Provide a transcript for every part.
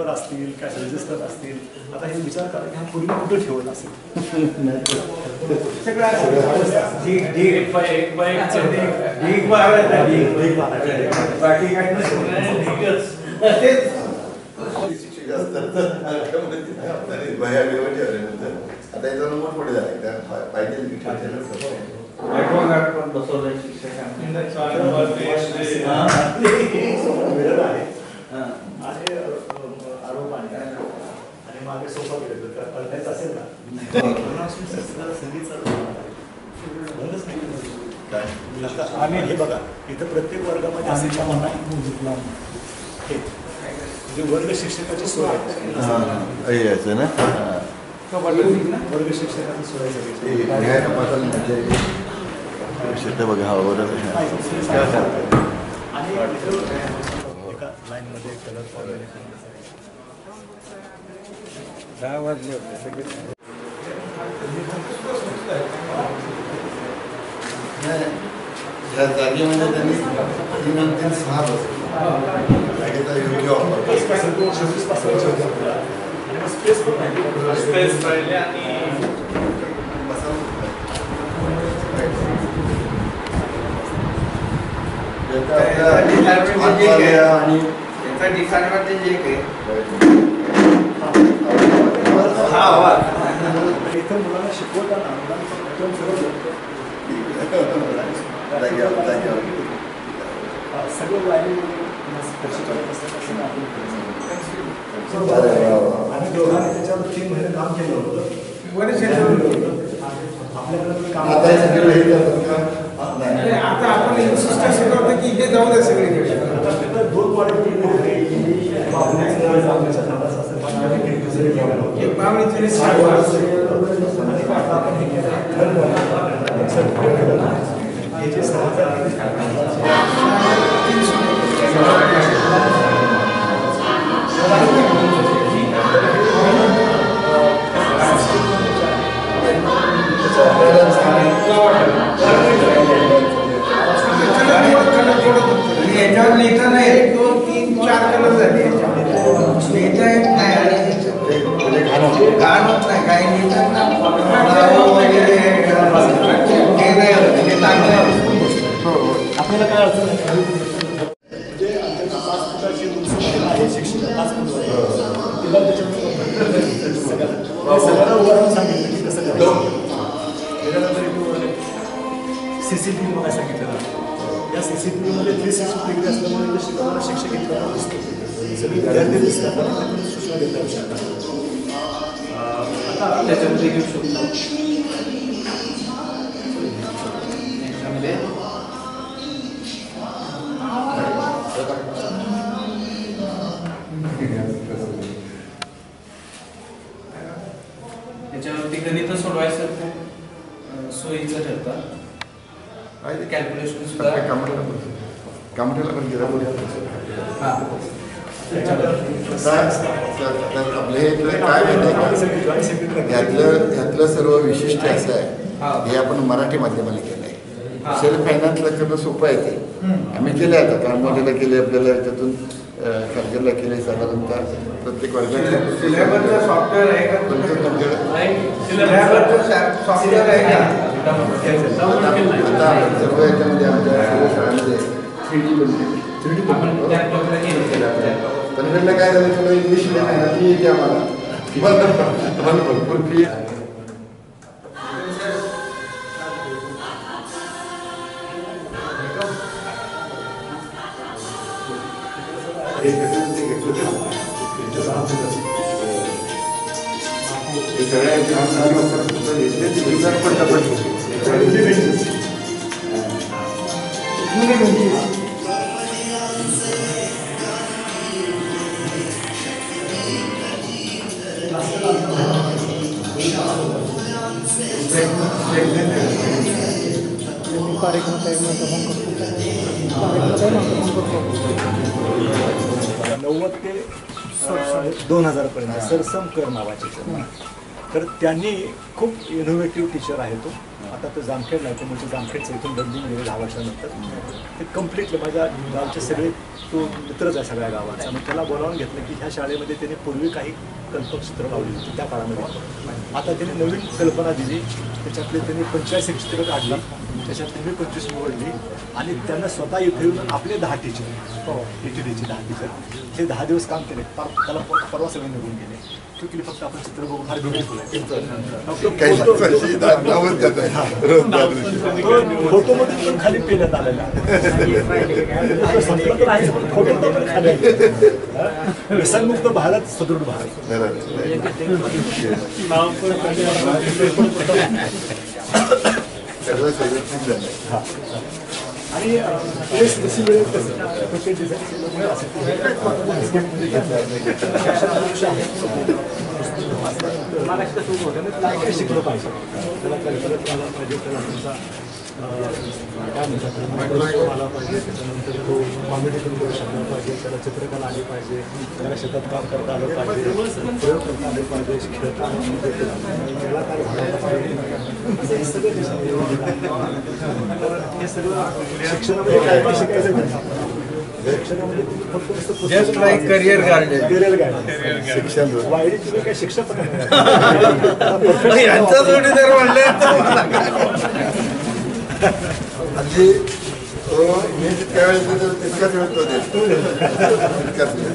Sleeper असतील काय register असतील, आता हे विचार करा की हा पूर्वी कुठं ठेवत असेल. आता याचा नंबर पुढे झाला पाहिजे आरोप आणि मागे सोफा पलटायचं असेल ना आम्ही हे बघा इथं प्रत्येक वर्गामध्ये असायच्या म्हणा म्हणजे वर्ग शिक्षकाची सोय आहे ना वर्ग शिक्षकाची सोय बघा आणि एका लाईनमध्ये कलर 10 वाजले होते सगळे या जागेमध्ये त्यांनी 3 आणि 3 6 जागेचा योग्य वापर स्पेस राहिले आणि इथं मुलांना शिकवताना सगळं वायरिंग आणि दोघांनी त्याच्यावर 3 महिने काम केलं होतं. आपल्याकडे काम आता आपण सिस्टम शिकवतो की हे जाऊ दे सगळे 2 क्वालिटी एक बावळीची याच्यावर लिहिता नाही 1 2 3 4 कलर झाले लिहिता येत नाही आणि गाण होत नाही काही लिहितात ना वगैरे आपल्याला काय अडचण म्हणजे आमच्या 5 फुटाची उंची आहे शिक्षक 5 फूट तिला त्याच्यामध्ये सगळ्यांना उदाहरण सांगितलं की कसं करायचं. त्याच्यानंतर CCTV मला सांगितलं या CCTV मध्ये 360 डिग्री असल्यामुळे इथे शिकवणारा शिक्षक इतका दिसतो सगळी विद्यार्थी दिसतात आणि त्यातून सूचना देता येऊ शकतात. आता त्याच्यामध्ये घेऊ शकतो त्याच्यावरती गणित सोडवायचं सोयीचं ठरतं. कॅल्क्युलेशन सुद्धा कामठीला पण गेला आपले काय यातलं सर्व विशिष्ट असं आहे हे आपण मराठी माध्यमाला केलं आहे. सेल्फ फायनान्सला करणं सोपं आहे ते आम्ही केलं आता कामठीला केले आपल्याला त्यातून कर्जला केले साधारणतः प्रत्येक वर्गात सॉफ्टवेअर आहे का सॉफ्टवेअर आहे का सर्व याच्यामध्ये आमच्या सर्व शाळांमध्ये 3D पनवेलला काय झालं थोडं इंग्लिश मिडियम आहे ना ती येते आम्हाला भरपूर फी ते 2000 पर्यंत सरसम कर नावाचे तर त्यांनी खूप इनोव्हेटिव्ह टीचर आहे तो. आता तो जामखेड नाही, तो म्हणजे जामखेडचं इथून बदलून गेले 10 वर्षानंतर. ते कम्प्लिटली माझ्या गावचे सगळे तो मित्रच आहे सगळ्या गावाचा. आणि त्याला बोलावून घेतलं की ह्या शाळेमध्ये त्याने पूर्वी काही कल्पकचित्र लावली होती त्या काळामध्ये. आता त्याने नवीन कल्पना दिली, त्याच्यातले त्यांनी 85 चित्रं काढली, त्याच्यातली मी 25 निवडली. आणि त्यांना स्वतः इथे येऊन आपले 10 टीचर ETDचे 10 टीचर ते 10 दिवस काम केले. त्याला परवा सगळे निघून गेले. तो केली फक्त आपण चित्र बघू फार ब्युटिफुल आहे. फोटोमधून पण खाली पेण्यात आलेला फोटो पण खाली व्यसनमुक्त भारत सदृढ भारत. आणि जशी वेळ शिकलं पाहिजे, त्याला कल्पना आला पाहिजे, त्याला तुमचा काय म्हणतात आला पाहिजे, त्याच्यानंतर तो कॉम्पिटिशन करू शकला पाहिजे, त्याला चित्रकला आली पाहिजे, त्याला शेतात काम करता आलं पाहिजे, प्रयोग करता आले पाहिजे, खेळता त्याला काय घालायला पाहिजे. हे सगळं हे सगळं शिक्षणामध्ये काय शिकायचं नाही. शिक्षणामध्ये जस्ट लाईक करिअर गार्डन. शिक्षण वाईट तुम्ही काय शिक्षक यांचा जोडीदार म्हणले हल्ली मी जितक्या वेळेस देतो तितक्याच वेळ तो देतो. तितक्याच वेळ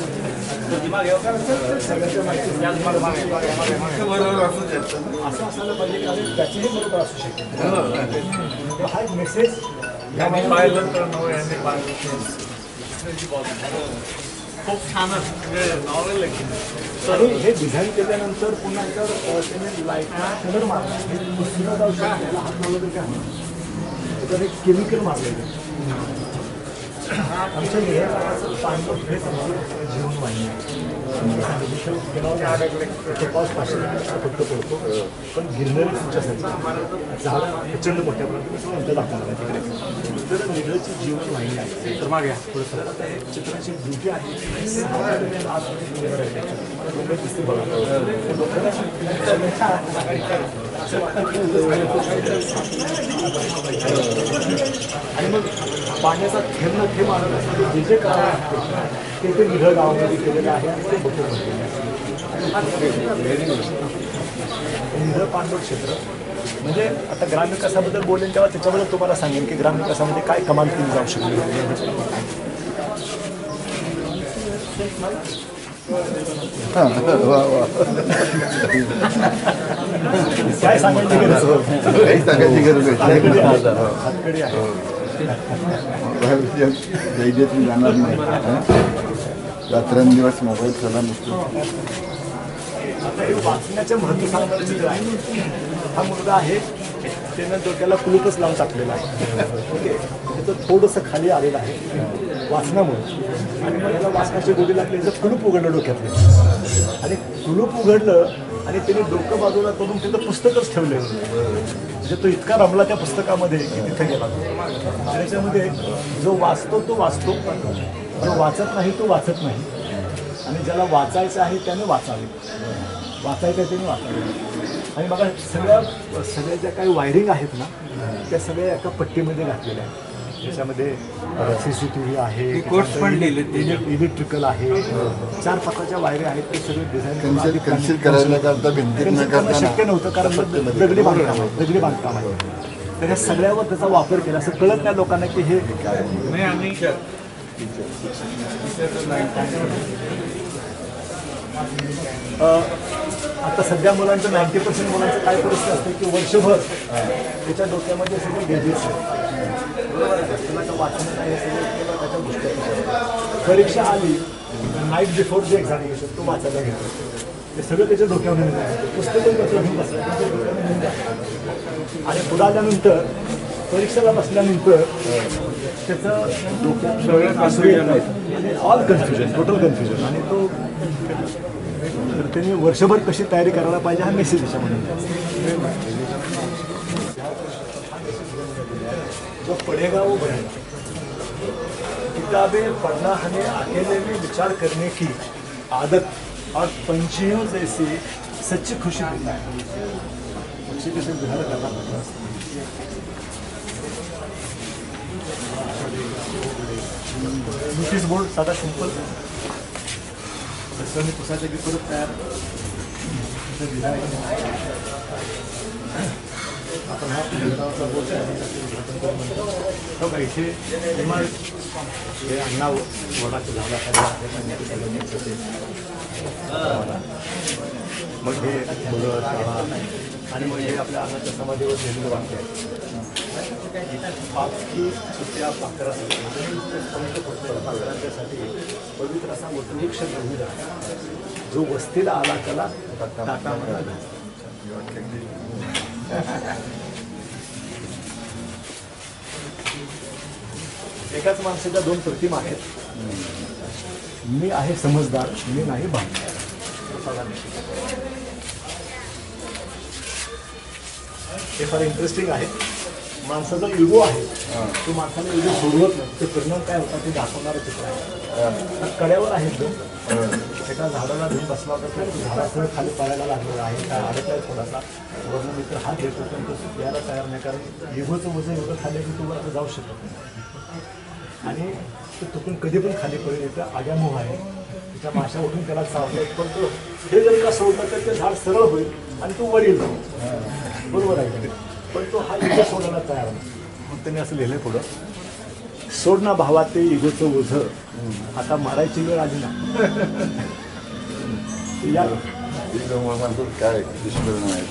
बरोबर असू शकतं. असं असायला पाहिजे कारण त्याचीही बरोबर असू शकते. हा एक मेसेज पाहिलं तर खूप छानच नॉवेल आहे. आणि हे डिझाईन केल्यानंतर पुन्हा जर त्याने लाईटला कलर मारला पुस्तकं जाऊ शकतो हात लावलं तर काय त्याच्यात एक केमिकल मारलेलं आमच्या निघायचं पाणी हे जीवन वाहिनी पाऊस 500 फक्त पडतो पण गिरणारी तुमच्यासाठी झाडं प्रचंड मोठ्या प्रमाणात दाखवणार आहे तिकडे. तर निघायची जीवन वाहिनी आहे. तर मागे थोडंसं आता हे चित्राची ब्युटी आहे आणि मग पाण्याचा थेंब न थेंब आणण्यासाठी जे जे कारण आहे ते निघळ गावामध्ये केलेलं आहे आणि ते बघू निघळ पाणलोट क्षेत्र म्हणजे आता ग्राम विकासाबद्दल बोलेन तेव्हा त्याच्याबद्दल तुम्हाला सांगेन की ग्राम विकासामध्ये काय कमाल केली जाऊ शकते. काय सांगायची गरज सांगायची गरज हातकडी आहे. दैर्यातून जाणार नाही. रात्रंदिवस मोबाईल चला नसतो. आता हे वाचण्याचं महत्त्व सांगणारं चित्र आहे. हा मुलगा आहे त्यानं डोक्याला कुलूपच लावून टाकलेला आहे. ओके त्याचं थोडंसं खाली आलेलं आहे वाचनामुळे आणि मग याला वाचनाची गोडी लागली तर कुलूप उघडलं डोक्यातलं आणि कुलूप उघडलं आणि त्याने डोकं बाजूला करून तिथं पुस्तकच ठेवलं. म्हणजे तो इतका रमला त्या पुस्तकामध्ये की तिथे गेला. त्याच्यामध्ये जो वाचतो तो वाचतो, जो वाचत नाही तो वाचत नाही आणि ज्याला वाचायचं आहे त्याने वाचावे, वाचायचं आहे त्याने वाचावे. आणि बघा सगळ्या ज्या काही वायरिंग आहेत ना त्या सगळ्या एका पट्टीमध्ये घातलेल्या आहेत. त्याच्यामध्ये CCTV आहे, इलेक्ट्रिकल आहे, 4 प्रकारच्या वायरी आहेत. ते सगळे डिझाईन शक्य नव्हतं कारण दगडी बांधकाम आहे. तर या सगळ्यावर त्याचा वापर केला असं कळत नाही लोकांना की हे काय. आता सध्या मुलांचं 90% मुलांचं काय परिस्थिती असते की वर्षभर त्याच्या डोक्यामध्ये सगळे गेजेस आहेत. वाचन नाही सगळे त्याच्या गोष्टी. परीक्षा आली नाईट बिफोर जे एक्झामिनेशन तो वाचायला घेतो. ते सगळं त्याच्या डोक्यामध्ये पुस्तकं घेऊन बसलं आणि पुढे आल्यानंतर परीक्षेला बसल्यानंतर त्याचं डोक्यात ऑल कन्फ्युजन, टोटल कन्फ्युजन. आणि तो तर त्यांनी वर्षभर कशी तयारी करायला पाहिजे हा मेसेज त्याच्यामध्ये. जो पढ़ेगा वो बनेगा. किताबें पढ़ना हमें अकेले में विचार करने की आदत और पंछियों जैसी सच्ची खुशी देता है. खुशी कसे बिहार करना पड़ता है. नोटीस बोर्ड साधा सिंपल रस्त्याने पुसायच्या की परत तयार आपण हा बोर्ड हो का इथे हे अण्णा वडाचं झाडाखाली मग हे मुलं शाळा आणि मग हे आपल्या अन्नाच्या समाधीवर लिहिलेलं वाक्य आहे. त्या पाखरांच्यासाठी पवित्र असा वृक्ष निर्मिला जो वस्तीला आला त्याला टाटा म्हणाला. एकाच माणसाच्या दोन प्रतिमा आहेत. मी आहे समजदार, मी नाही भांडणार. हे फार इंटरेस्टिंग आहे. माणसाचा इगो आहे तो माणसाने इगो सोडवत नाही. ते परिणाम काय होता ते दाखवणारं चित्र आहे. कड्यावर आहे तो एका झाडाला घेऊन बसला होता. तो झाडासह खाली पडायला लागलेला आहे. काय अडकलाय थोडासा वरून मित्र हात घेतो पण तो यायला तयार नाही कारण इगोचं वजन एवढं खाली की तो वरती जाऊ शकत नाही आणि तो तुटून कधी पण खाली पडेल. इथं आग्यामोह आहे. तिच्या माशा उठून त्याला चावतात पण तो हे जर का सोडलं तर ते झाड सरळ होईल आणि तो वर येईल. बरोबर आहे पण तो हा इगो सोडायला तयार नाही. मग त्यांनी असं लिहिलं पुढं सोड ना भावा ते इगोचं ओझं आता मारायची वेळ आली ना. या काय दुष्परिणाम आहे.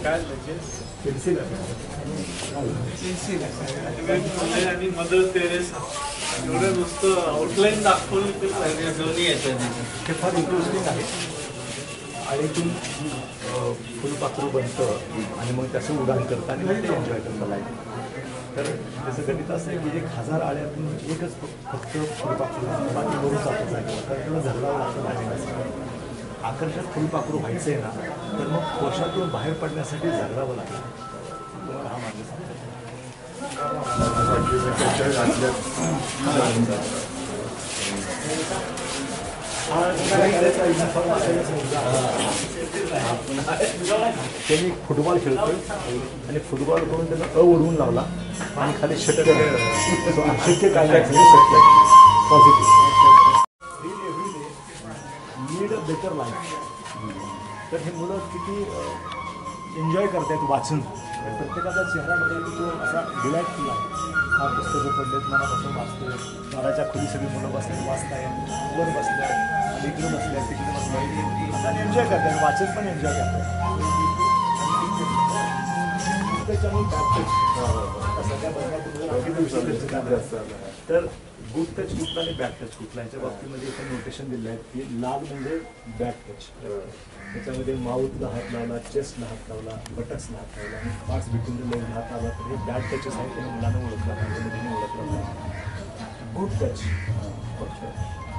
काय पेन्सिल आणि मदर टेरेसा एवढं नुसतं आउटलाईन दाखवली तर दोन्ही येतं. हे फार इंटरेस्टिंग आहे. आळीतून फुलपाखरू बनतं आणि मग त्याचं उडान करतं आणि मग ते एन्जॉय करतं लाईफ. तर त्याचं गणित असं आहे की 1000 आळ्यातून एकच फक्त फुलपाखरू बाकी वरून जातं जायचं तर त्याला झगडावं लागतं भाजीला. आकर्षक फुलपाखरू व्हायचं आहे ना तर मग कोशातून बाहेर पडण्यासाठी झगडावं लागतं. तुम्हाला हा मार्ग सांगतो. त्यांनी फुटबॉल खेळतोय आणि फुटबॉल करून त्यानं उडवून लावला आणि खाली षटक अशक्य काय नाही शक्य positive need a better life. तर हे मुलं किती एन्जॉय करतायत वाचून. प्रत्येकाचा चेहऱ्यामध्ये तो असा डिलाईटफुल आहे. हा पुस्तकं पडलेत मनापासून वाचतोय. दाराच्या खोली सगळी मुलं बसले वाचतायत. वर बसले इकडे बसले तिकडे बसले आता एन्जॉय करतात. वाचन पण एन्जॉय करतात. तर गुड टच कुठला आणि बॅड टच कुठला याच्या बाबतीमध्ये इथे नोटेशन दिलं आहे की लाल म्हणजे बॅड टच. त्याच्यामध्ये माऊथला हात लावला, चेस्टला हात लावला, बटक्सला हात लावला आणि पार्ट्स बिटवीन द लेग हात लावला तर हे बॅड टचेस आहेत. त्यांना मुलांना ओळखला पाहिजे मुलींनी ओळखलं पाहिजे. गुड टच फक्त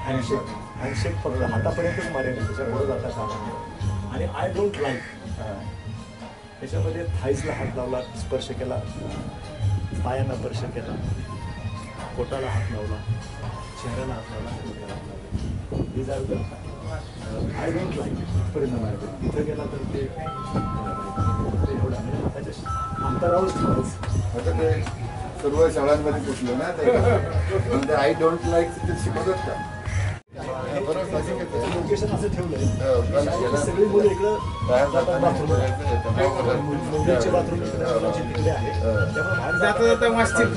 हँडशेक फक्त हातापर्यंतच मारेल त्याच्या पुढे जाता कामा. आणि आय डोंट लाईक त्याच्यामध्ये थाईजला हात लावला, स्पर्श केला, पायांना स्पर्श केला, पोटाला हात लावला, चेहऱ्याला हात लावला, डोक्याला हात लावला. हे जर आय डोंट लाईक परिणाम आहे. इथं गेला तर ते एवढा म्हणजे त्याच्या अंतरावरच ठेवायचं. आता ते सर्व शाळांमध्ये कुठलं ना ते आय डोंट लाईक ते शिकवतात का. लोकेशन असं ठेवलंय सगळी मुलं इकडं बाथरूम मुलीचे बाथरूम तिकडे आहे त्यामुळे बाहेर जाता जाता वाचतील.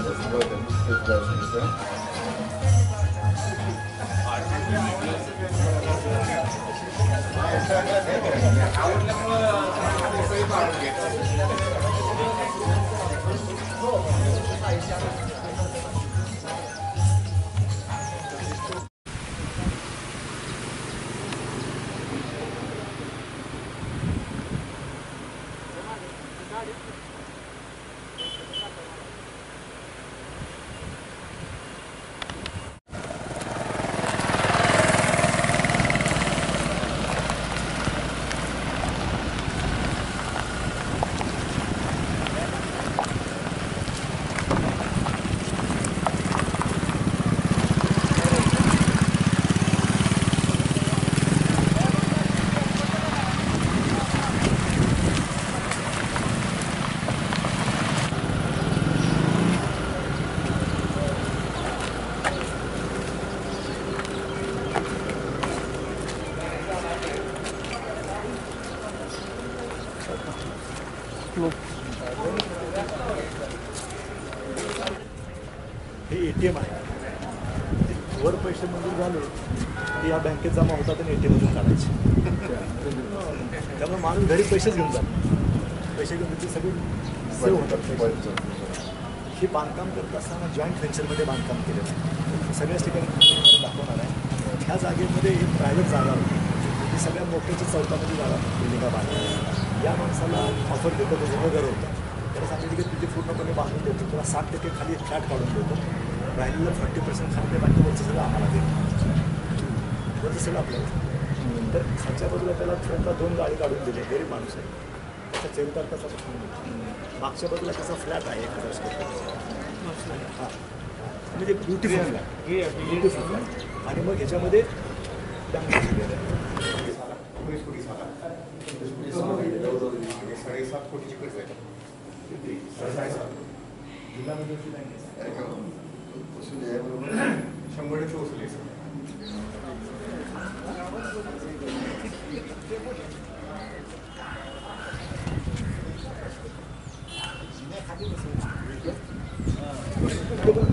हे ATM आहे. वर पैसे मंजूर झाले की या बँकेत जमा होतात आणि ATM मधून काढायचे. त्यामुळे माणूस घरी पैसेच घेऊन जातो. पैसे घेऊन ते सगळे सेव्ह होतात. हे बांधकाम करत असताना जॉईंट व्हेंचरमध्ये बांधकाम केलेलं आहे. सगळ्याच ठिकाणी दाखवणार आहे. ह्या जागेमध्ये एक प्रायव्हेट जागा होती. ती सगळ्या मोठ्याच्या चौकामध्ये जागा केली का बांधली. या माणसाला ऑफर देतो, तो जुनं घर होतं. त्याला सांगितलं की तुझे पूर्णपणे बांधून देतो, तुला 60% खाली फ्लॅट काढून देतो, राहिलेलं 40% खाली बाकी वरचं सगळं आम्हाला देतो. वरचं सगळं आपल्याला. तर खालच्या बाजूला त्याला 2 गाडी काढून दिले. गरीब माणूस आहे. त्याचा चरितार तसा मागच्या बाजूला त्याचा फ्लॅट आहे 1000 स्क्वेअर फूटचा. हां म्हणजे ब्युटिफुल फ्लॅट. Beautiful flat. आणि मग ह्याच्यामध्ये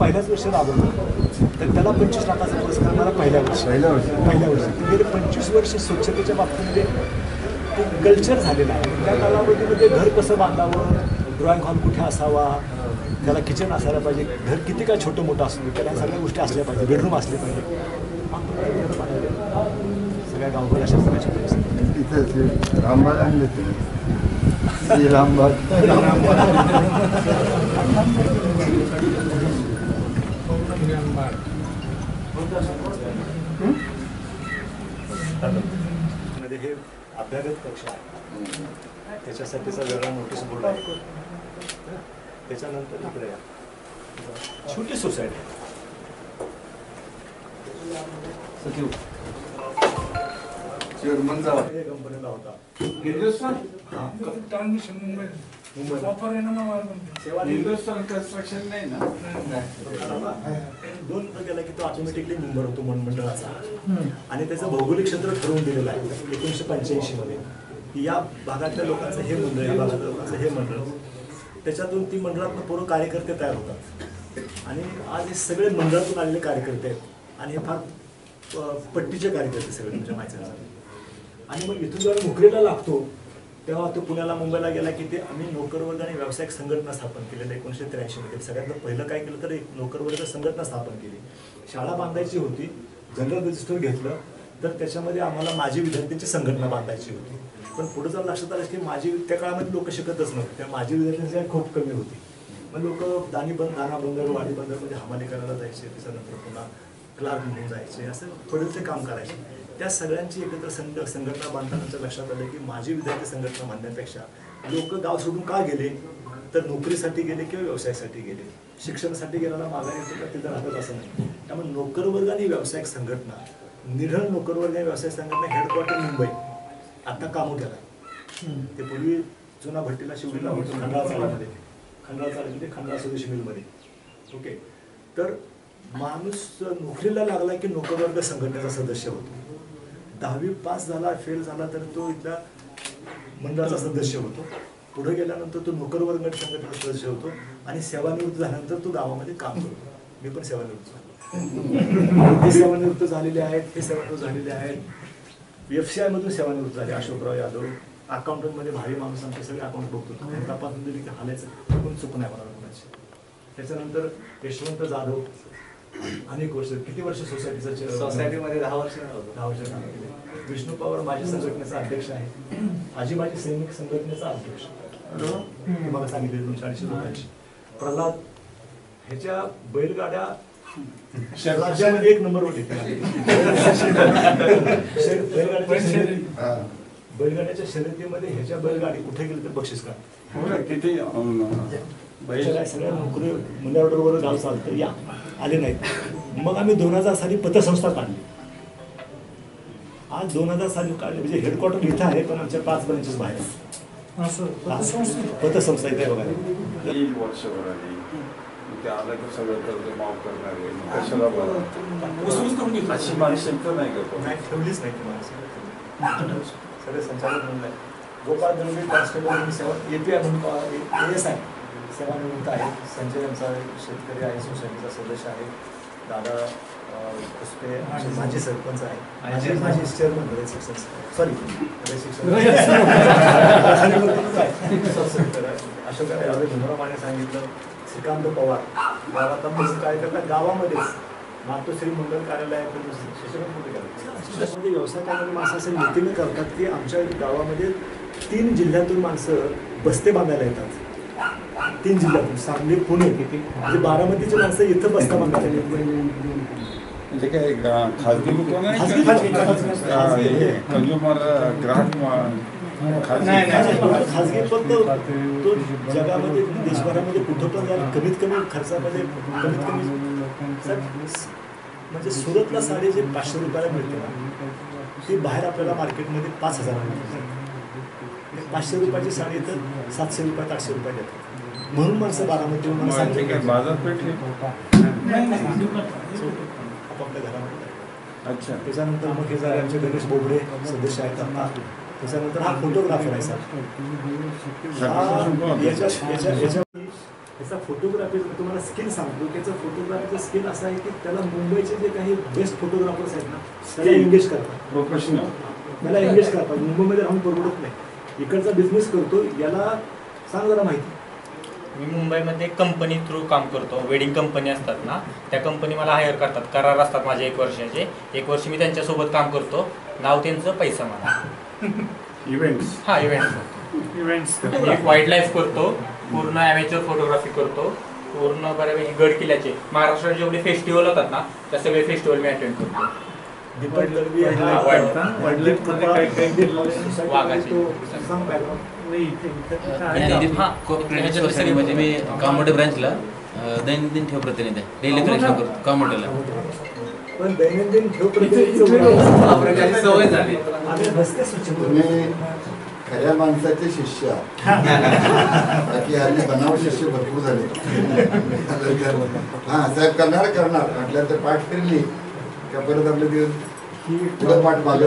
पहिल्याच वर्षी राबवतो तर त्याला 25 लाखाचा पुरस्कार मला पहिल्या वर्षी गेले 25 वर्ष स्वच्छतेच्या बाबतीमध्ये ते कल्चर झालेलं आहे. त्या कालावधीमध्ये घर कसं बांधावं, ड्रॉइंग हॉल कुठे असावा, त्याला किचन असायला पाहिजे, घर किती काय छोटं मोठं असू त्याला सगळ्या गोष्टी असल्या पाहिजे, बेडरूम असले पाहिजे. सगळ्या गावभर अशा सगळ्याच्या तिथे रामबाग आणले ते रामबाग मध्ये हे अभ्यागत कक्ष आहे. त्याच्यासाठीचा वेगळा नोटीस बोर्ड आहे. त्याच्यानंतर इकडे छोटी सोसायटी आहे. कंपनीला होता कन्स्ट्रक्शन नाही ना 2 गेला की तो ऑटोमॅटिकली मेंबर होतो मंडळाचा. आणि त्याचं भौगोलिक क्षेत्र ठरवून दिलेलं आहे 1985 मध्ये की या भागातल्या लोकांचं हे मंडळ, या भागातल्या लोकांचं हे मंडळ. त्याच्यातून ती मंडळातून पूर्ण कार्यकर्ते तयार होतात. आणि आज हे सगळे मंडळातून आलेले कार्यकर्ते आहेत. आणि हे फार पट्टीचे कार्यकर्ते सगळे तुमच्या माहितीला. आणि मग इथून जेव्हा नोकरीला लागतो तेव्हा तो पुण्याला मुंबईला गेला की ते आम्ही नोकरवर्ग आणि व्यावसायिक संघटना स्थापन केलेलं 1983 मध्ये. सगळ्यात पहिलं काय केलं तर एक नोकरवर्ग संघटना स्थापन केली. शाळा बांधायची होती, जनरल रजिस्टर घेतलं तर त्याच्यामध्ये आम्हाला माजी विद्यार्थ्यांची संघटना बांधायची होती. पण पुढे जर लक्षात आलं की माझी त्या काळामध्ये लोक शिकतच नव्हते, त्या माजी विद्यार्थ्यांची संख्या खूप कमी होती. मग लोक दाना बंदर वाडी बंदरमध्ये हमाली करायला जायचे, त्याच्यानंतर पुन्हा क्लार्क म्हणून जायचे, असं थोडेसे काम करायचे. त्या सगळ्यांची एकत्र संघटना बांधताना लक्षात आलं की माझी विद्यार्थी संघटना बांधण्यापेक्षा लोक गाव सोडून का गेले तर नोकरीसाठी गेले किंवा व्यवसायासाठी गेले. शिक्षणासाठी गेल्याला माघारी येतो का तिथं राहतात असं नाही. त्यामुळे नोकरवर्ग आणि व्यावसायिक संघटना, निढळ नोकरवर्ग आणि व्यावसायिक संघटना हेडक्वार्टर मुंबई आता कामं केला. ते पूर्वी जुना भट्टीला शिवडीला होतं खंडाळा चाळामध्ये, खंडाळा स्वदेशी मिलमध्ये. ओके, तर माणूस नोकरीला लागला की नोकरवर्ग संघटनेचा सदस्य होतो. 10वी पास झाला, फेल झाला तर तो इथला मंडळाचा सदस्य होतो. पुढे गेल्यानंतर तो नोकरवर्ग संघटनेचा सदस्य होतो. आणि सेवानिवृत्त झाल्यानंतर तो गावामध्ये काम करतो. मी पण सेवानिवृत्त झालो. ते सेवानिवृत्त झालेले आहेत, हे सेवानिवृत्त झालेले आहेत. FCI मधून सेवानिवृत्त झाले अशोकराव यादव. अकाउंटंटमध्ये भारी माणूस आमचे सगळे अकाउंट बघतो. तपासून दिली की हालायचं कोण चूक नाही मला कोणाची. त्याच्यानंतर यशवंत जाधव अनेक वर्ष, किती वर्ष सोसायटीमध्ये 10 वर्ष काम केले. विष्णू पवार माझ्या संघटनेचा अध्यक्ष आहे. आजी माझी सैनिक संघटनेचा अध्यक्ष, मला सांगितले 240 लोकांची. प्रल्हाद ह्याच्या बैलगाड्या राज्यामध्ये 1 नंबर होते. बैलगाड्याच्या शर्यतीमध्ये ह्याच्या बैलगाडी कुठे गेली तर बक्षीस का किती सगळ्या नोकरी मुंड्या ऑर्डरवर गाव चालतं या आले नाहीत. मग आम्ही 2000 साली पतसंस्था काढली. आज 2000 साली काढली म्हणजे हेडक्वार्टर इथं आहे पण आमच्या 5 ब्रांचेस बाहेर. पतसंस्था इथे बघा. ठेवलीच नाही ती माणसं. सगळे संचालक म्हणून गोपाळ दळवी कॉन्स्टेबल म्हणून सेवा API म्हणून ASI सेवानिवृत्त आहे. संजय यांचा शेतकरी आहे, सोसायटीचा सदस्य आहे. दादा पुष्पे माजी सरपंच आहे, माजी चेअरमन शिक्षण सॉरी अशोक यादव भीमराव सांगितलं. श्रीकांत पवार गावात कार्यकर्ता गावामध्येच मातोश्री मंडळ कार्यालयाकडून शिक्षणामध्ये व्यवसायामध्ये माणसं असे नीतीने करतात की आमच्या गावामध्ये 3 जिल्ह्यातून माणसं बस्ते बांधायला येतात. 3 जिल्ह्यातून सांगली, पुणे म्हणजे बारामतीची माणसं इथं बस्ता बांधायला येतात. म्हणजे काय खाजगी कंझ्युमर ग्राहक खाजगी फक्त तो जगामध्ये देशभरामध्ये कुठं पण जाईल कमीत कमी खर्चामध्ये कमीत कमी म्हणजे सुरतला साडी जे 500 रुपयाला मिळते ना ती बाहेर आपल्याला मार्केटमध्ये 5000 मिळते. 500 रुपयाची साडी तर 700 रुपयात 800 रुपये देतात. म्हणून माणसं बारामती बाजारपेठ आपापल्या घरामध्ये. अच्छा. त्याच्यानंतर मग हे झाले आमचे गणेश बोबडे सदस्य आहेत आता. त्याच्यानंतर हा फोटोग्राफर आहे सर. याचा फोटोग्राफी तुम्हाला स्किल सांगतो. त्याचं फोटोग्राफीचं स्किल असं आहे की त्याला मुंबईचे जे काही बेस्ट फोटोग्राफर्स आहेत ना त्याला एंगेज करतात. प्रोफेशनल त्याला एंगेज करतात. मुंबईमध्ये राहून परवडत नाही. इकडचा बिझनेस करतो. याला सांग जरा माहिती. मी मुंबईमध्ये कंपनी थ्रू काम करतो. वेडिंग कंपनी असतात ना त्या कंपनी मला हायर करतात. करार असतात माझे 1 वर्षाचे. 1 वर्ष मी त्यांच्यासोबत काम करतो. नाव त्यांचं पैसा मला. इव्हेंट्स. हां इव्हेंट्स. एक वाईल्ड लाईफ करतो. पूर्ण ॲमेच्युअर फोटोग्राफी करतो. पूर्ण बऱ्यापैकी गड किल्ल्याचे महाराष्ट्रात जेवढे फेस्टिवल होतात ना त्या सगळे फेस्टिवल मी अटेंड करतो. दीपक दळवी सोसायटीमध्ये मी कॉमोडे ब्रांचला दैनंदिन ठेव प्रतिनिधी आहे. डेली कलेक्शन करतो कॉमोडेला. पण दैनंदिन ठेव प्रतिनिधी सवय झाली. तुम्ही खऱ्या माणसाचे शिष्य बाकी हल्ली बनाव शिष्य भरपूर झाले. हां साहेब करणार म्हटलं तर पाठ फिरली का परत आपले दिवस पुढं पाठ मागत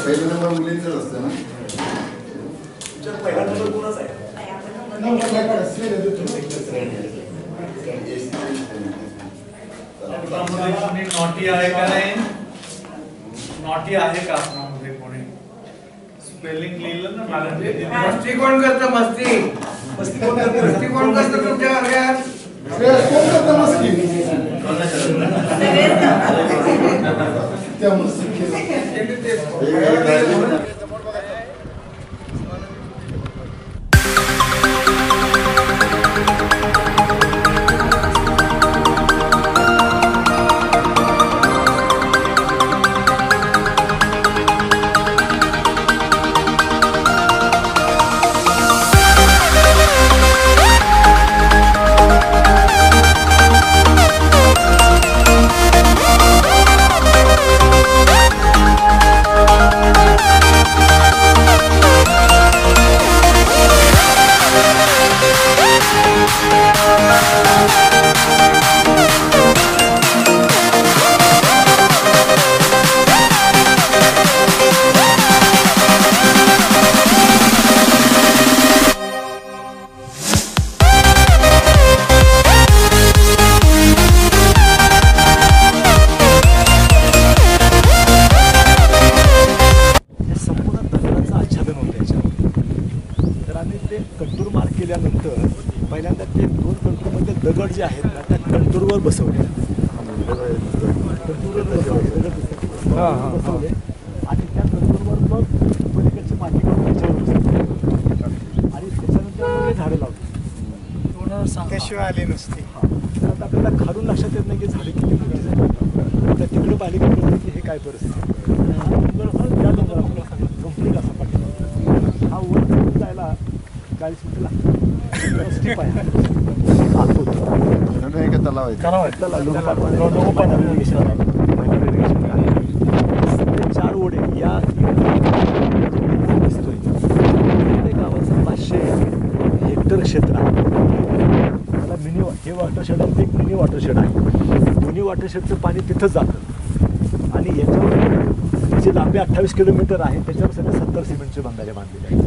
पहिला नंबर मुलींचाच असतं ना. पहिला नंबर कोणाचा आहे? नॉटी आहे का नाही? नॉटी आहे का आपल्यामध्ये कोणी? स्पेलिंग लिहिलं ना मला. मस्ती कोण करतं? मस्ती कोण करतं तुमच्या वर्गात? कोण करतं मस्ती? त्या मस्ती पहिल्यांदा ते 2 कंटूरमध्ये दगड जे आहेत ना त्या कंटूरवर बसवले. बसवले आणि त्या कंटूरवर मग पलीकडची माती काढून त्याच्यावर बसवली आणि त्याच्यानंतर मग हे झाडं लावली. त्याशिवाय आली नसती. तर आता आपल्याला खालून लक्षात येत नाही की झाडे किती मोठी झाली. आता तिकडं पाहिली की की हे काय परिस्थिती. हा डोंगर हा त्या डोंगराला कंप्लीट असा पाठी हा वर जायला 40 मिनिटं लागतात. स्टीप आहे आतून. म्हणून एक तलाव आहे. तलाव आहे. लोणोपा नवीन इरिगेशन आहे. मायनर इरिगेशन आहे. सगळे 4 ओढे या दिसतोय. गावाचं 500 हेक्टर क्षेत्र आहे. त्याला हे वॉटरशेड आहे, एक मिनी वॉटरशेड आहे. दोन्ही वॉटरशेडचं पाणी तिथंच जातं आणि याच्यावर जी लांबी 28 किलोमीटर आहे त्याच्यावर सगळे 70 सिमेंटचे बंधारे बांधलेले आहेत.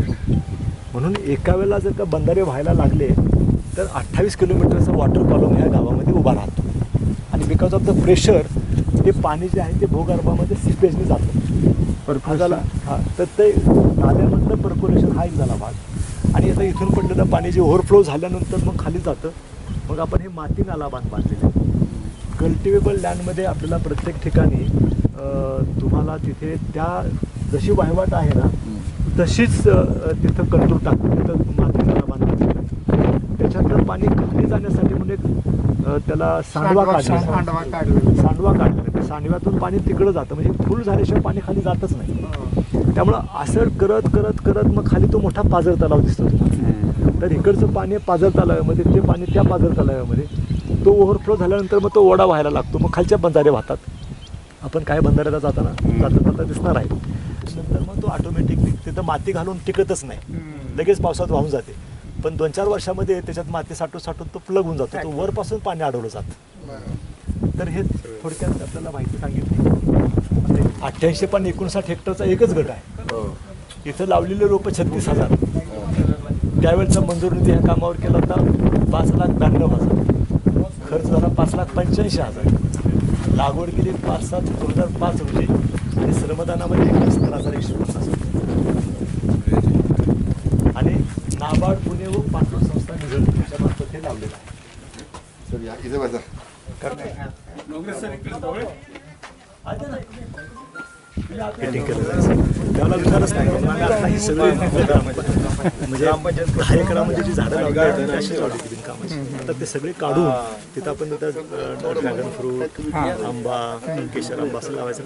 म्हणून एका वेळेला जर का बंधारे व्हायला लागले तर 28 किलोमीटरचा वॉटर कॉलम ह्या गावामध्ये उभा राहतो आणि बिकॉज ऑफ द प्रेशर ते पाणी जे आहे ते भूगर्भामध्ये सिपेजने जातं. झाला हां, तर ते नाल्यामधलं पर्क्युलेशन हा एक झाला भाग. आणि आता इथून पडलेलं पाणी जे ओव्हरफ्लो झाल्यानंतर मग खाली जातं. मग आपण हे माती नाला बांधलेले आहे. कल्टिवेबल लँडमध्ये आपल्याला प्रत्येक ठिकाणी तुम्हाला तिथे त्या जशी वाहवाट आहे ना तशीच तिथं कंट्रोल टाकून तिथं माती नाला बांधलेला. त्याच्यातलं पाणी खाली जाण्यासाठी म्हणजे त्याला सांडवा काढला. त्या सांडव्यातून पाणी तिकडं जातं म्हणजे फुल झाल्याशिवाय पाणी खाली जातच नाही. त्यामुळं असं करत करत करत मग खाली तो मोठा पाझर तलाव दिसतो तुम्हाला. तर इकडचं पाणी पाझर तलावामध्ये, ते पाणी त्या पाझर तलावामध्ये, तो ओव्हरफ्लो झाल्यानंतर मग तो ओढा व्हायला लागतो. मग खालच्या बंधारे वाहतात. आपण काय बंधाऱ्याला जाता दिसणार आहे. नंतर मग तो ऑटोमॅटिक तिथं माती घालून टिकतच नाही, लगेच पावसात वाहून जाते. पण 2-4 वर्षामध्ये त्याच्यात माती साठून तो प्लग होऊन जातो. तो वरपासून पाणी अडवलं जातं. तर हे थोडक्यात आपल्याला माहिती सांगितली. 88 पण 59 हेक्टरचा एकच गट आहे. इथं लावलेले रोपं 36,000. त्यावेळेचा मंजूर निधी ह्या कामावर केला होता 5,92,000. खर्च झाला 5,85,000. लागवड केली 5/7/2005 रोजी आणि श्रमदानामध्ये 70,150 आणि नाबार्ड पुणे व पांडुर संस्था निघडच्या मार्फत हे लावलेलं आहे. सर या इथे बसा. फिटिंग केलं जायचं त्याला विचारच नाही. आता ही सगळी म्हणजे 10 एकरामध्ये जी झाडं लावली आहेत अशी लावली ती बिनकामाची. आता ते सगळे काढून तिथं आपण ड्रॅगन फ्रूट, आंबा, केशर आंबा असं लावायचं.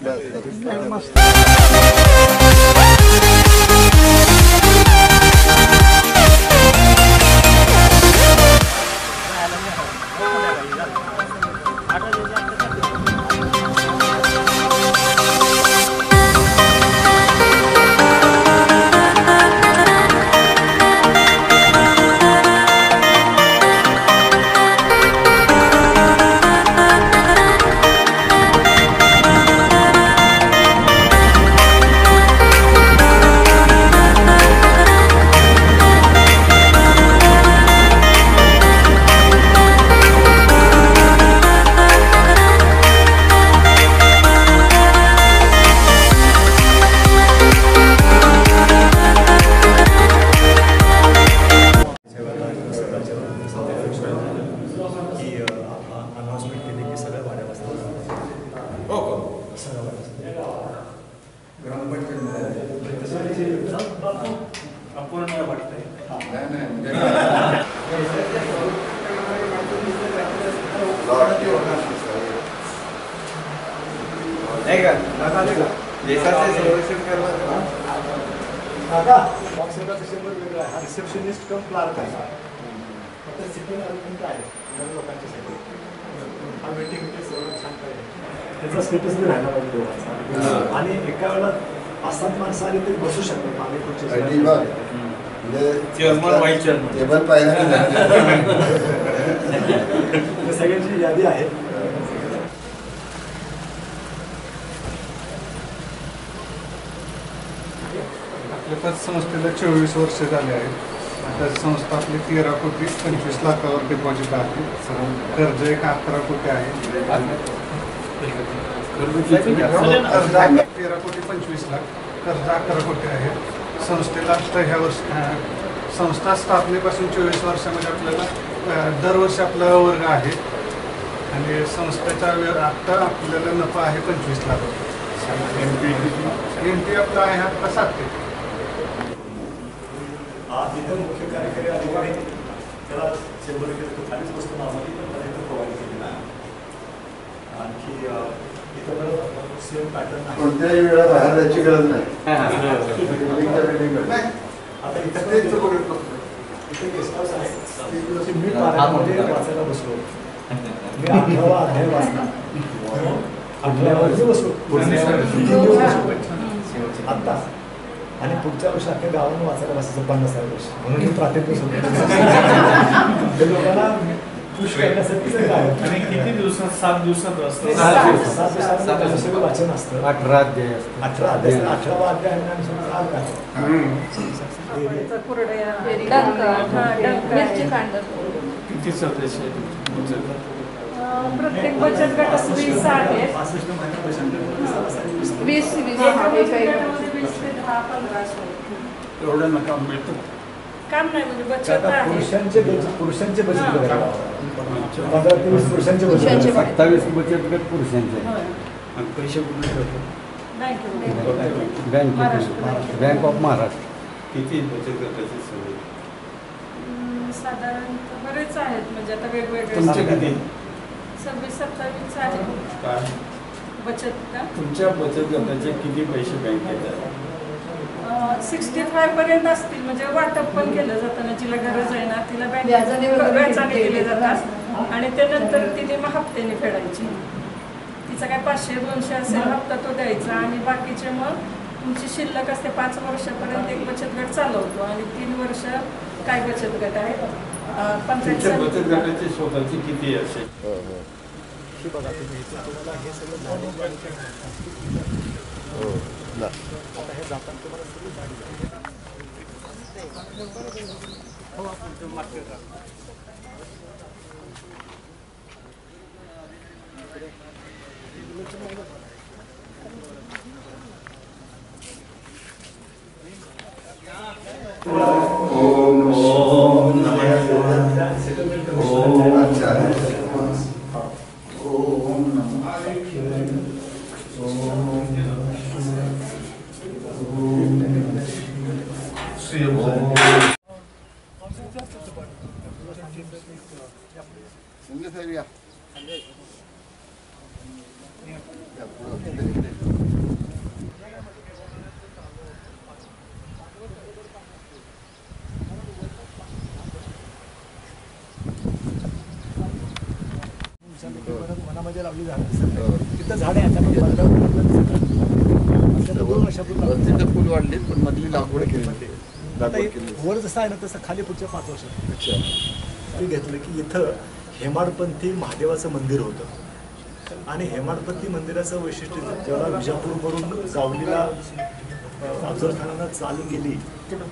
रिसेप्शनिस्ट कम क्लार्क आहे. फक्त सिटिंग अरेंजमेंट आहे लोकांच्यासाठी. हा मीटिंग सगळं छान पाहिजे. त्याचा स्टेटस बी राहायला पाहिजे दोघांचा. आणि एका वेळेला 5-7 माणसं आली तरी बसू शकतात. आम्ही टेबल पाहिजे सगळ्यांची यादी आहे. आपल्या संस्थेला 24 वर्ष झाले आहेत. आता संस्था आपली 13 कोटी 25 लाखावर डिपॉझिट आहे. कर्ज एक 11 कोटी आहे. 13 कोटी 25 लाख, कर्ज 11 कोटी आहे. संस्थेला आता ह्या वर्षी संस्था स्थापनेपासून 24 वर्षामध्ये आपल्याला दरवर्षी आपला वर्ग आहे आणि संस्थेचा आत्ता आपल्याला नफा आहे 25 लाख. एनपी आपला आहे आता 7 ते. इथं मुख्य कार्यकारी अधिकारी त्याला 100% खालीच वस्तू नावाची पण इथं प्रोव्हाइड केलेला आहे. आणखी इथं बरं सेम पॅटर्न आहे. कोणत्याही वेळा बाहेर जायची गरज नाही. आता इथं तिथे गेस्ट हाऊस आहे. की मी पारायणामध्ये वाचायला बसलो. मी 11वा अध्याय वाचला. 11व्यावरती बसलो. आत्ता आणि पुढच्या वर्षी अख्ख्या गावानं वाचायला बसायचं 50 वर्ष. म्हणून मी प्रातिनिधिक होतो. ते लोकांना खुश करण्यासाठीच काय आणि किती दिवसात 7 दिवसात वाचतो. 7 दिवसात सगळं वाचन असतं. 18 अध्याय 18वा अध्याय आणि किती सदस्य आहेत? प्रत्येक बचत गटात 20 आहेत. 20 एवढ्यांना काम मिळतं? काम नाही म्हणजे बचत आहे. पुरुषांचे बचत गट 15 ते 20 पुरुषांचे बचत गट, 27 बचत गट पुरुषांचे. आणि पैसे कुठे ठेवतो? Bank of Maharashtra. किती बचत गटाचे सगळे? साधारण बरेच आहेत म्हणजे आता वेगवेगळे. तुमचे किती? 26-27 आहेत. काय बचत का? तुमच्या बचत गटाचे किती पैसे बँकेत आहेत? 65 पर्यंत असतील म्हणजे वाटप पण केलं जातं ना. जिला गरज आहे ना तिला व्याजाने दिले जातात आणि त्यानंतर तिने मग हप्त्याने फेडायची. तिचा काय 500-200 असेल हप्ता तो द्यायचा आणि बाकीचे मग तुमची शिल्लक असते 5 वर्षापर्यंत एक बचत गट चालवतो आणि 3 वर्ष काय बचत गट आहे. तुमच्या बचत गटाचे स्वतःचे किती असेल? हे बघा तुम्ही इथे तुम्हाला हे सगळं आता हे जाताना तुम्हाला सगळी गाडी हो आपण मार्केट मनामध्ये लावली झाडं तिथं झाड आहे. आता फुल वाढले पण मधली लागवड केली. वर जसं आहे ना तसं खाली पुढच्या 5 वर्षात ते घेतलं की इथं हेमाडपंथी महादेवाचं मंदिर होतं आणि हेमाडपंथी मंदिराचं वैशिष्ट्य जेव्हा विजापूरवरून गावलीला अफजलखानानं चालू केली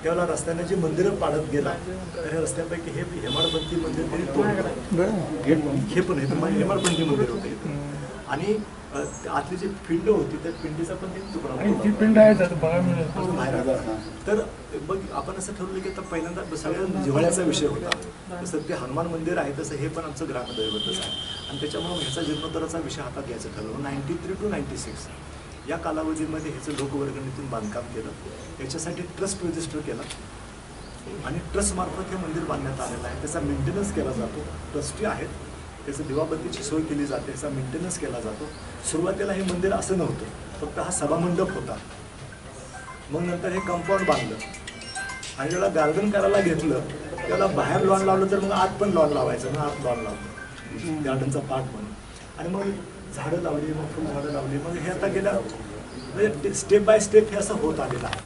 तेव्हा रस्त्याने जी मंदिरं पाडत गेला तर ह्या रस्त्यापैकी हे हेमाडपंथी मंदिर त्यांनी तोडलं. हे पण हेमाडपंथी मंदिर होते आणि आतली जी पिंड होती त्या पिंडीचा पण तुकडा पिंड आहे बाहेर आला. तर बघ आपण असं ठरवलं की आता पहिल्यांदा सगळ्या जिव्हाळ्याचा विषय होता. जसं ते हनुमान मंदिर आहे तसं हे पण आमचं ग्रामदैवतच आहे आणि त्याच्यामुळे ह्याचा जीर्णोद्धाराचा विषय हातात घ्यायचा ठरवलं. 93 to 96 या कालावधीमध्ये ह्याचं लोकवर्गणीतून बांधकाम केलं. याच्यासाठी ट्रस्ट रजिस्टर केला आणि ट्रस्टमार्फत हे मंदिर बांधण्यात आलेलं आहे. त्याचा मेंटेनन्स केला जातो. ट्रस्टी आहेत त्याचं दिवाबत्तीची सोय केली जाते. त्याचा मेंटेनन्स केला जातो. सुरुवातीला हे मंदिर असं नव्हतं. फक्त हा सभामंडप होता. मग नंतर हे कंपाऊंड बांधलं आणि जेव्हा गार्डन करायला घेतलं त्याला बाहेर लॉन लावलं तर मग आत पण लॉन लावायचं. मग आत लॉन लावलं गार्डनचा पार्ट म्हणून आणि मग झाडं लावली मग फुल झाडं लावली. मग हे आता गेल्या म्हणजे स्टेप बाय स्टेप हे असं होत आलेलं आहे.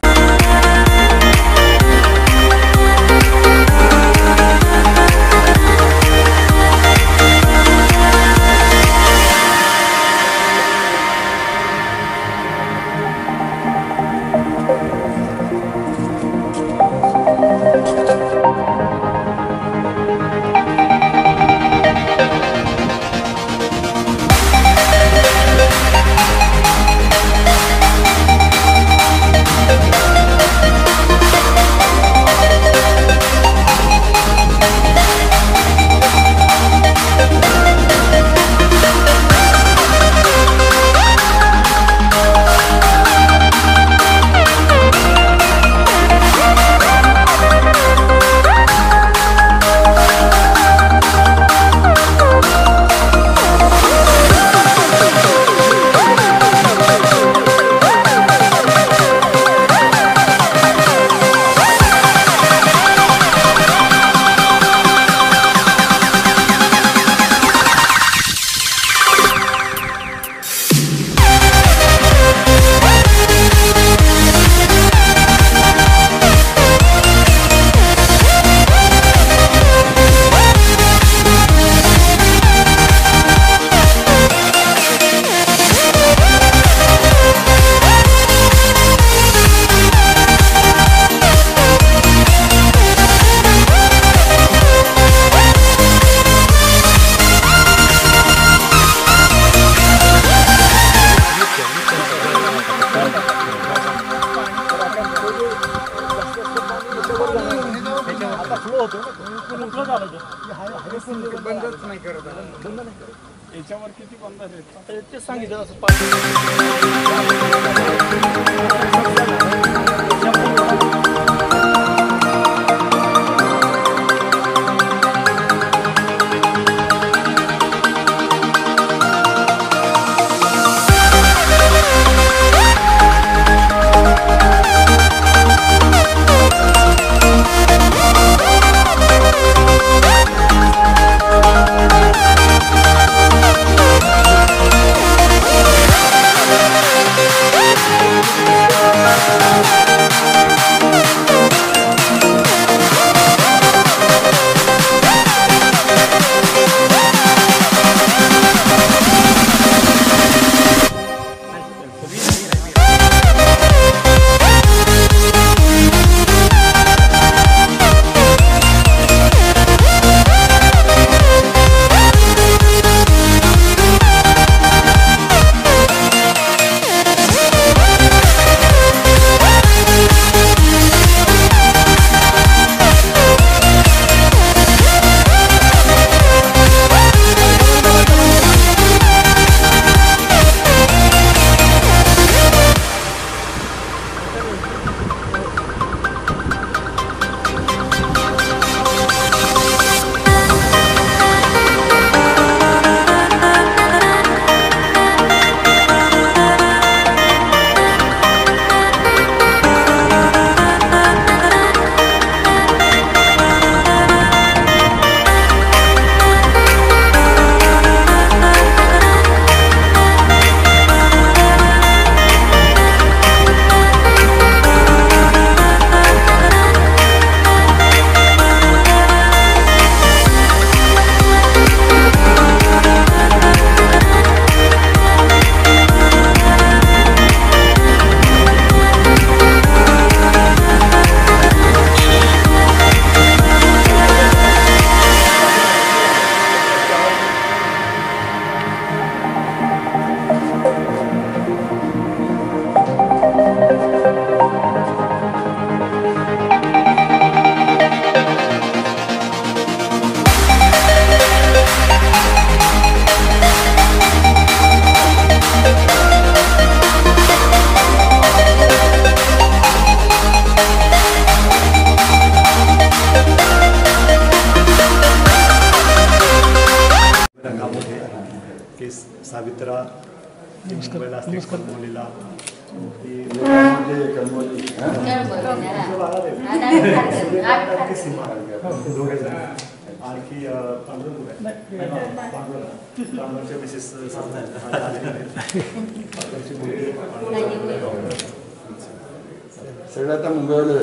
होतो मोकळं झालं बंदच नाही करत बंद नाही करत. याच्यावर किती बंद आहेत आता ते सांगितलं असं की सावित्रा मुंबईला असते मुलीला आणखी पांडुरंगच्या मिसेस सगळं आता मुंबईला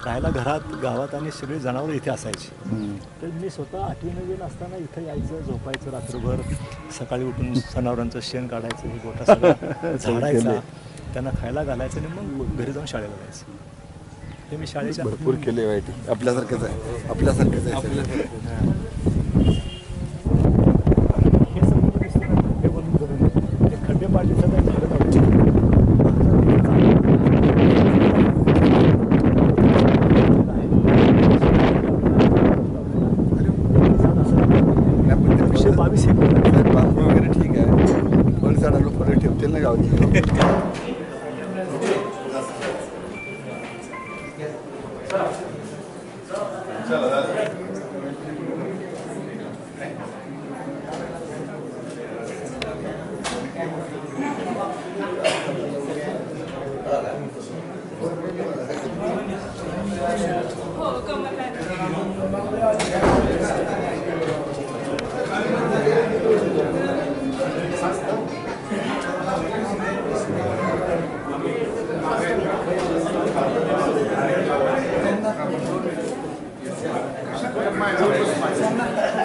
राहायला घरात गावात आणि सगळी जनावरं इथे असायची. तर मी स्वतः 8वी 9वी असताना इथं यायचं, झोपायचं रात्रभर, सकाळी उठून जनावरांचं शेण काढायचं, हे गोठा सगळं झाडायचा, त्यांना खायला घालायचं आणि मग घरी जाऊन शाळेला जायचं. हे मी शाळेच्या भरपूर केले वाईट आपल्यासारखंच आहे आपल्यासारखंच आहे हे समोर दिसतं ना, हे बंद करून ते खड्डे पाडले सगळं झाडं लावायची. 122 हेक्टर. बांधून वगैरे ठीक आहे, पण झाडाला फळं ठेवतील ना गावची.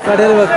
काढेल बघ.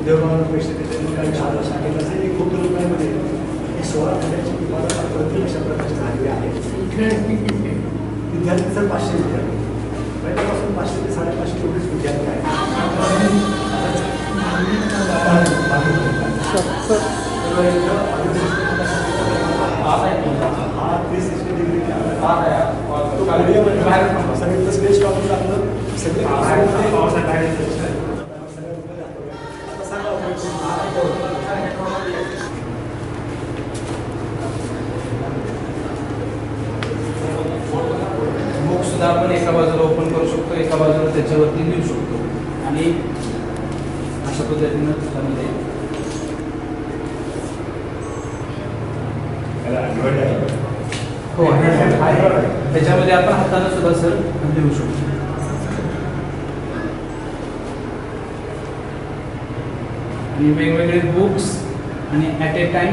उद्योगाला पैसे देते काही शाळा शाखेत असे 1 कोटी रुपयांमध्ये ही 16 महिन्याची इमारत अप्रतिम अशा प्रकारची झालेली आहे. विद्यार्थी जर 500 विद्यार्थी पहिल्यापासून 500 ते 550 एवढेच विद्यार्थी आहेत. हा 30 डिग्री सगळे स्पेस वापरून आपलं सगळे बुक सुद्धा आपण एका बाजूला ओपन करू शकतो, एका बाजूला त्याच्यावरती लिहू शकतो आणि अशा पद्धतीनं त्यामध्ये हो त्याच्यामध्ये आपण हाताने सुद्धा सर लिहू शकतो. आणि वेगवेगळे बुक्स आणि ॲट ए टाइम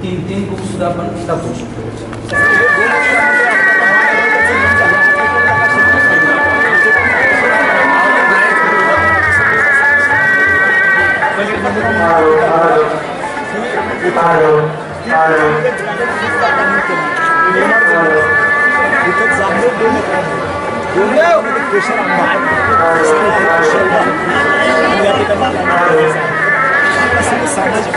3 बुक्स सुद्धा आपण टाकू शकतो. सामाजिक